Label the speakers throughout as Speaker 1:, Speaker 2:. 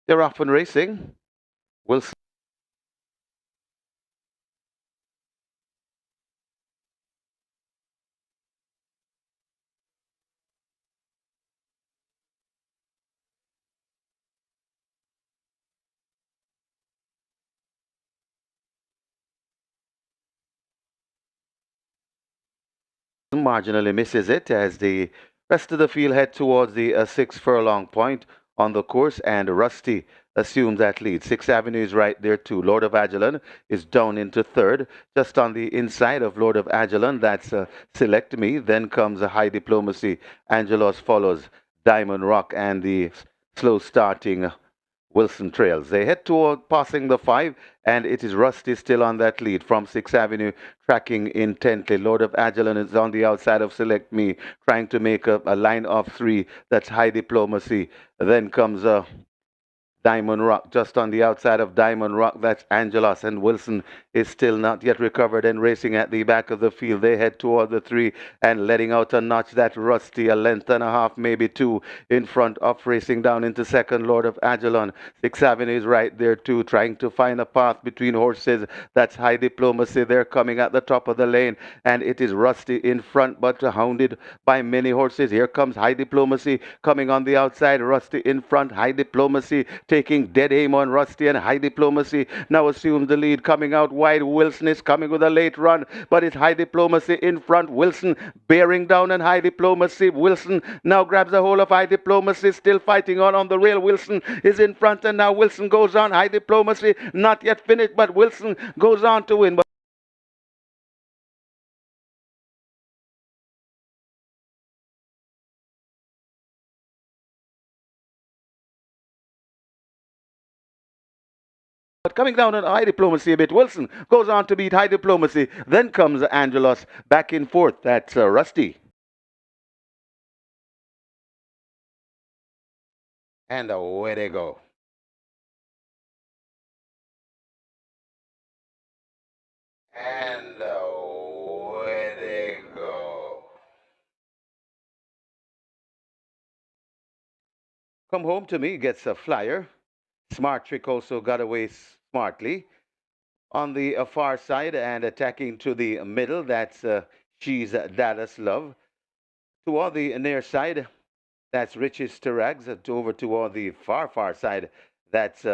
Speaker 1: They're off and racing. Wilson marginally misses it as the rest of the field head towards the 6 furlong point on the course, and Rusty assumes that lead. Sixth Avenue is right there too. Lord of Aguilon is down into third, just on the inside of Lord of Aguilon. That's Select Me. Then comes a High Diplomacy. Angelos follows Diamond Rock and the slow starting Wilson Trails. They head toward passing the 5, and it is Rusty still on that lead from 6th Avenue, tracking intently. Lord of Aguilon is on the outside of Select Me, trying to make a line of 3. That's High Diplomacy. Then comes Diamond Rock, just on the outside of Diamond Rock. That's Angelos, and Wilson is still not yet recovered and racing at the back of the field. They head toward the 3 and letting out a notch. That Rusty, a length and a half, maybe 2, in front of racing down into second, Lord of Aguilon. 6th Avenue is right there too, trying to find a path between horses. That's High Diplomacy. They're coming at the top of the lane, and it is Rusty in front, but hounded by many horses. Here comes High Diplomacy coming on the outside. Rusty in front. High Diplomacy taking dead aim on Rusty, and High Diplomacy now assumes the lead. Coming out wide, Wilson is coming with a late run, but it's High Diplomacy in front. Wilson bearing down on High Diplomacy. Wilson now grabs a hold of High Diplomacy, still fighting on the rail. Wilson is in front, and now Wilson goes on. High Diplomacy not yet finished, but Wilson goes on to win. But coming down on High Diplomacy a bit, Wilson goes on to beat High Diplomacy. Then comes Angelos back in fourth. That's Rusty. And away they go. And away they go. Come Home to Me gets a flyer. Smart Trick also got away smartly. On the far side and attacking to the middle, that's She's Dallas Love. Toward the near side, that's Riches to Rags. Over toward the far side, that's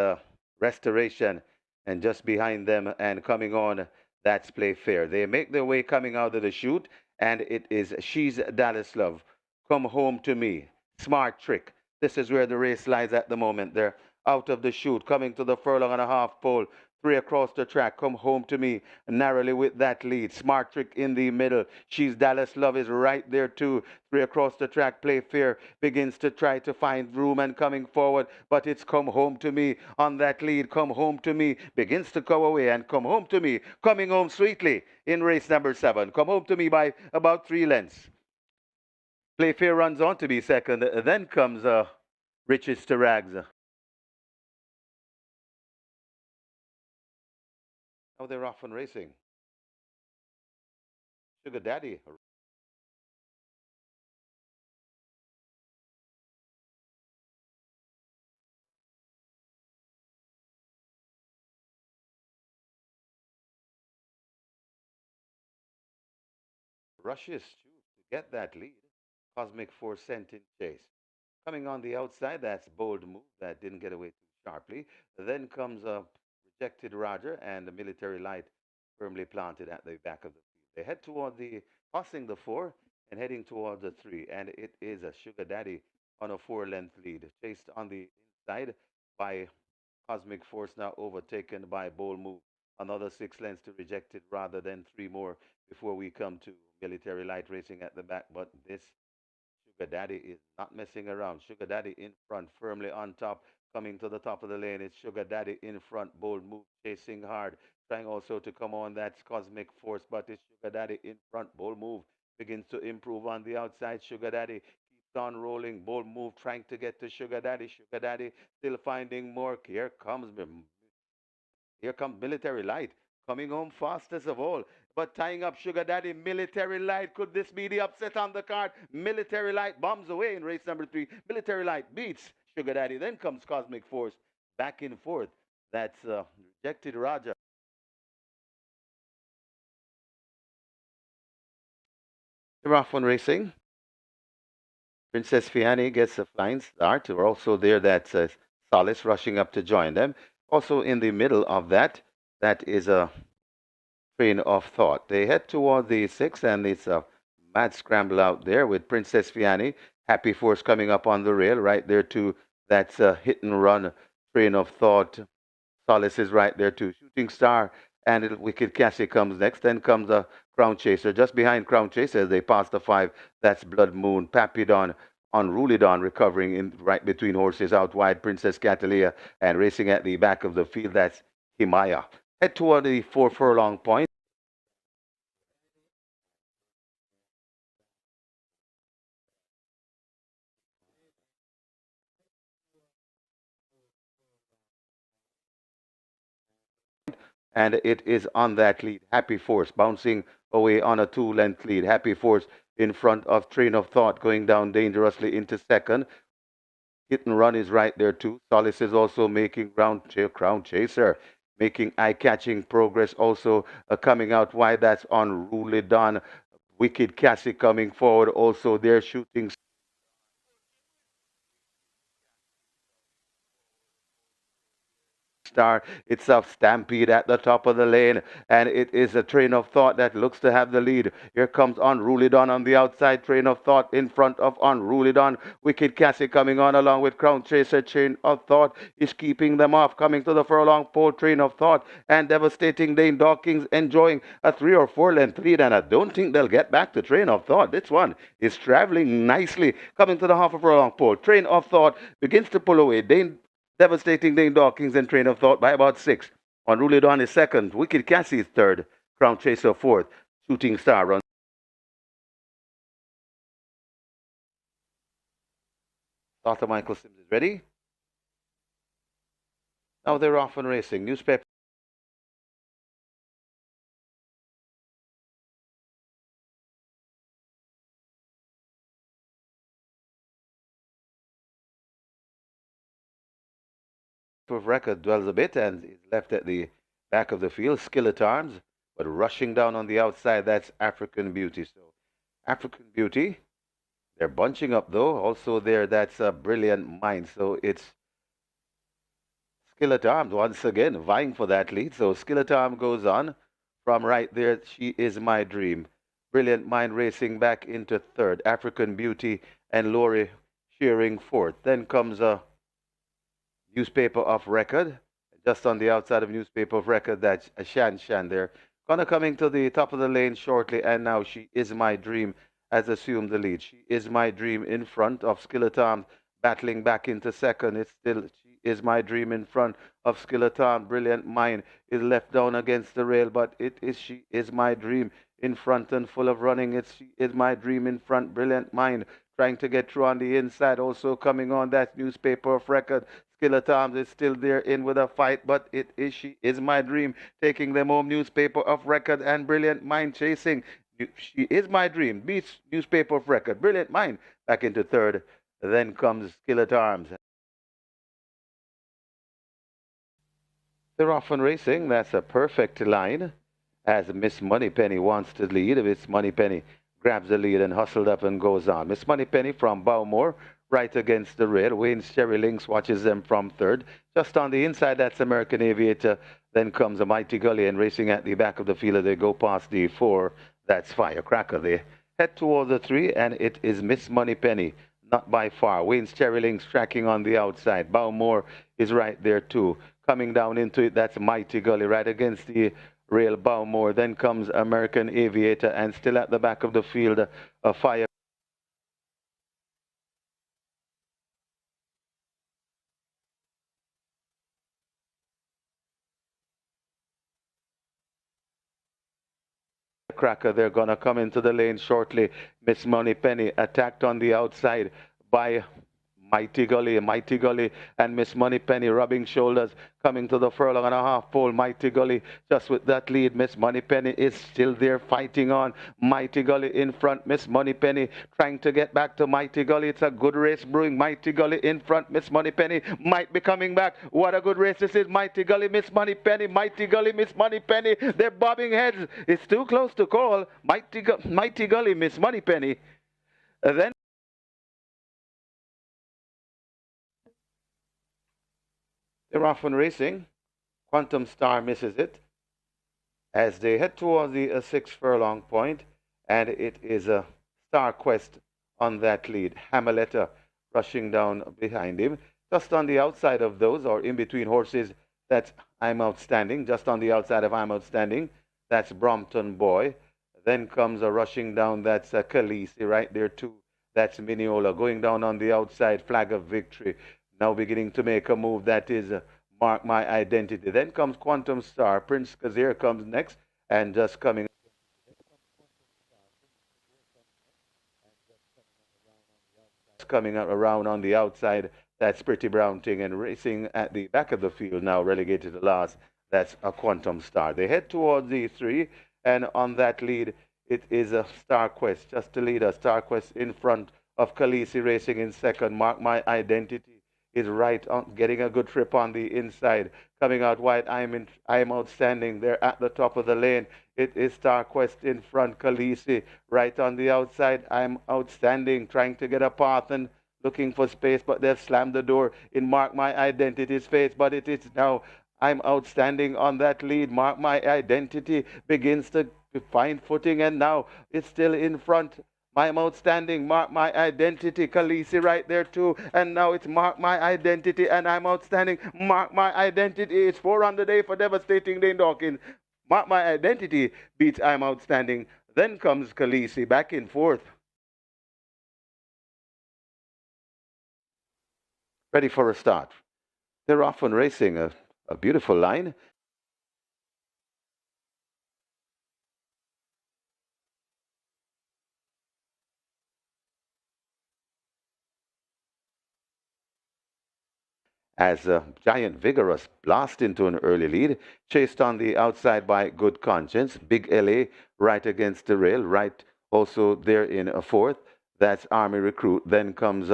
Speaker 1: Restoration. And just behind them and coming on, that's Play Fair. They make their way coming out of the chute, and it is She's Dallas Love. Come Home to Me. Smart Trick. This is where the race lies at the moment. They're out of the chute, coming to the furlong and a half pole. 3 across the track. Come Home to Me narrowly with that lead. Smart Trick in the middle. She's Dallas Love is right there too. 3 across the track. Play Fair begins to try to find room and coming forward, but it's Come Home to Me on that lead. Come Home to Me begins to go away, and Come Home to Me coming home sweetly in race number 7. Come Home to Me by about 3 lengths. Play Fair runs on to be second. Then comes Riches to Rags. Now they're off and racing. Sugar Daddy. Rushes to get that lead. Cosmic Force sent in chase. Coming on the outside, that's Bold Move. That didn't get away too sharply. Then comes a Rejected Roger and the Military Light firmly planted at the back of the field. They head toward the, passing the 4 and heading toward the 3. And it is a Sugar Daddy on a 4-length lead. Chased on the inside by Cosmic Force, now overtaken by Bold Move. Another 6 lengths to Rejected rather than 3 more before we come to Military Light racing at the back. But this Sugar Daddy is not messing around. Sugar Daddy in front, firmly on top, coming to the top of the lane. It's Sugar Daddy in front, Bold Move, chasing hard, trying also to come on. That's Cosmic Force, but it's Sugar Daddy in front. Bold Move begins to improve on the outside. Sugar Daddy keeps on rolling. Bold Move trying to get to Sugar Daddy. Sugar Daddy still finding more. Here comes Military Light, coming home fastest of all, but tying up Sugar Daddy. Military Light, could this be the upset on the card? Military Light bombs away in race number 3. Military Light beats Sugar Daddy. Then comes Cosmic Force. back and forth. That's rejected Raja. They're off on racing. Princess Fiani gets a flying start. We're also there. That's Solace rushing up to join them. Also in the middle of that, that is a train of thought. They head toward the six, and it's a mad scramble out there with Princess Fiani. Happy Force coming up on the rail right there too. That's a hit and run train of thought. Solace is right there too. Shooting Star and Wicked Cassie comes next. Then comes a Crown Chaser. Just behind Crown Chaser as they pass the five, that's Blood Moon. Papillon, Unruly Dawn recovering in right between horses out wide. Princess Catalia and racing at the back of the field, that's Himaya. Head toward the 4 furlong point. And it is on that lead. Happy Force bouncing away on a 2 length lead. Happy Force in front of Train of Thought going down dangerously into second. Hit and Run is right there too. Solace is also making Crown Chaser, making eye-catching progress. Also coming out wide. That's Unruly Dawn. Wicked Cassie coming forward. Also they're shooting Star. It's a stampede at the top of the lane, and it is a Train of Thought that looks to have the lead. Here comes Unruly Dawn on the outside. Train of Thought in front of Unruly Dawn. Wicked Cassie coming on along with Crown Chaser. Train of Thought is keeping them off. Coming to the furlong pole. Train of Thought and Devastating Dane Dawkins enjoying a 3 or 4 length lead, and I don't think they'll get back to Train of Thought. This one is traveling nicely. Coming to the half a furlong pole. Train of Thought begins to pull away. Devastating Dane Dawkins and Train of Thought by about 6. Unruly Dawn is second. Wicked Cassie is third. Crown Chaser fourth. Shooting Star runs. Dr. Michael Sims is ready. Now they're off and racing. Newspaper of record dwells a bit and is left at the back of the field. Skillet Arms, but rushing down on the outside, that's African Beauty. So African Beauty, they're bunching up though. Also there, that's a Brilliant Mind. So it's Skillet Arms once again vying for that lead. So Skillet Arm goes on from right there. She is my dream. Brilliant Mind racing back into third. African Beauty and Lori cheering fourth. Then comes a Newspaper of Record. Just on the outside of Newspaper of Record, that's a Shan Shan there. Gonna coming to the top of the lane shortly, and now She Is My Dream has assumed the lead. She Is My Dream in front of Skillet Arms, battling back into second. It's still She Is My Dream in front of Skillet Arms. Brilliant Mind is left down against the rail, but it is She Is My Dream in front and full of running. It's She Is My Dream in front. Brilliant Mind trying to get through on the inside. Also coming on that Newspaper of Record. Skillet Arms is still there in with a fight, but it is She Is My Dream taking them home. Newspaper of Record and Brilliant Mind chasing. She Is My Dream beats Newspaper of Record. Brilliant Mind back into third. Then comes Skillet Arms. They're off and racing. That's a perfect line as Miss Moneypenny wants to lead. Miss Moneypenny grabs the lead and hustled up and goes on. Miss Moneypenny from Bowmore right against the rail. Wayne's Cherry Links watches them from third. Just on the inside, that's American Aviator. Then comes a Mighty Gully and racing at the back of the field. They go past the 4. That's Firecracker. They head toward the 3, and it is Miss Moneypenny. Not by far. Wayne's Cherry Links tracking on the outside. Bowmore is right there too. Coming down into it, that's Mighty Gully right against the rail. Bowmore. Then comes American Aviator, and still at the back of the field, a Fire Cracker. They're going to come into the lane shortly. Miss Moneypenny attacked on the outside by Mighty Gully, and Miss Moneypenny rubbing shoulders, coming to the furlong and a half pole. Mighty Gully just with that lead. Miss Moneypenny is still there fighting on. Mighty Gully in front. Miss Moneypenny trying to get back to Mighty Gully. It's a good race brewing. Mighty Gully in front. Miss Moneypenny might be coming back. What a good race this is. Mighty Gully, Miss Moneypenny. Mighty Gully, Miss Moneypenny. They're bobbing heads. It's too close to call. Mighty Gully, Miss Moneypenny. Then they're off and racing. Quantum Star misses it as they head towards the 6 furlong point, and it is a Star Quest on that lead. Hamaletta rushing down behind him. Just on the outside of those, or in between horses, that's I'm Outstanding. Just on the outside of I'm Outstanding, that's Brompton Boy. Then comes a rushing down, that's Khaleesi right there too. That's Mineola going down on the outside, Flag of Victory. Now beginning to make a move, that is Mark My Identity. Then comes Quantum Star. Prince Kazir comes next, and just coming around on the outside. That's Pretty Brown Thing, and racing at the back of the field now, relegated to last. That's a Quantum Star. They head towards the 3, and on that lead, it is a Star Quest. Just to lead a Star Quest in front of Khaleesi racing in second. Mark My Identity is right on, getting a good trip on the inside. Coming out wide, I'm Outstanding. They're at the top of the lane. It is Star Quest in front. Khaleesi right on the outside. I'm Outstanding, trying to get a path and looking for space, but they've slammed the door in Mark My Identity's face. But it is now I'm Outstanding on that lead. Mark My Identity begins to find footing, and now it's still in front. I'm Outstanding, Mark My Identity, Khaleesi right there too, and now it's Mark My Identity, and I'm Outstanding, Mark My Identity. It's 4 on the day for Devastating Dane Dawkins. Mark My Identity beats I'm Outstanding. Then comes Khaleesi back in fourth. Ready for a start. They're off and racing, a beautiful line. As Giant Vigorous blast into an early lead, chased on the outside by Good Conscience. Big LA right against the rail, right also there in a fourth. That's Army Recruit. Then comes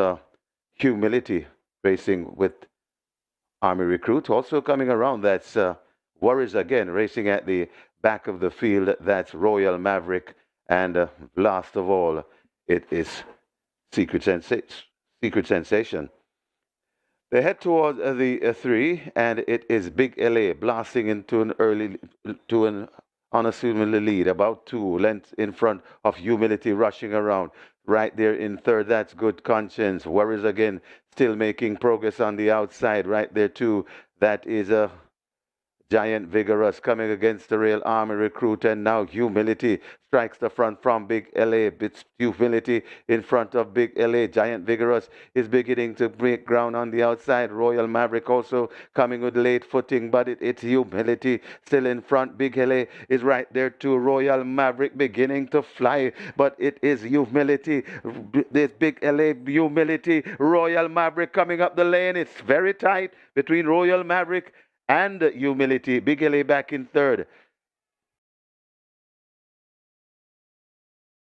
Speaker 1: Humility racing with Army Recruit. Also coming around, that's Worries Again racing at the back of the field. That's Royal Maverick. And last of all, it is Secret Sensation. They head towards the 3, and it is Big LA blasting into an early, to an unassumingly lead, about 2 lengths in front of Humility rushing around. Right there in third, that's Good Conscience. Worries Again, still making progress on the outside. Right there too, that is a Giant Vigorous coming against the Real Army Recruit, and now Humility strikes the front from Big LA. It's Humility in front of Big LA. Giant Vigorous is beginning to break ground on the outside. Royal Maverick also coming with late footing, but it's Humility still in front. Big LA is right there too. Royal Maverick beginning to fly, but it is Humility. This Big LA, Humility, Royal Maverick coming up the lane. It's very tight between Royal Maverick and Humility. Big LA back in third.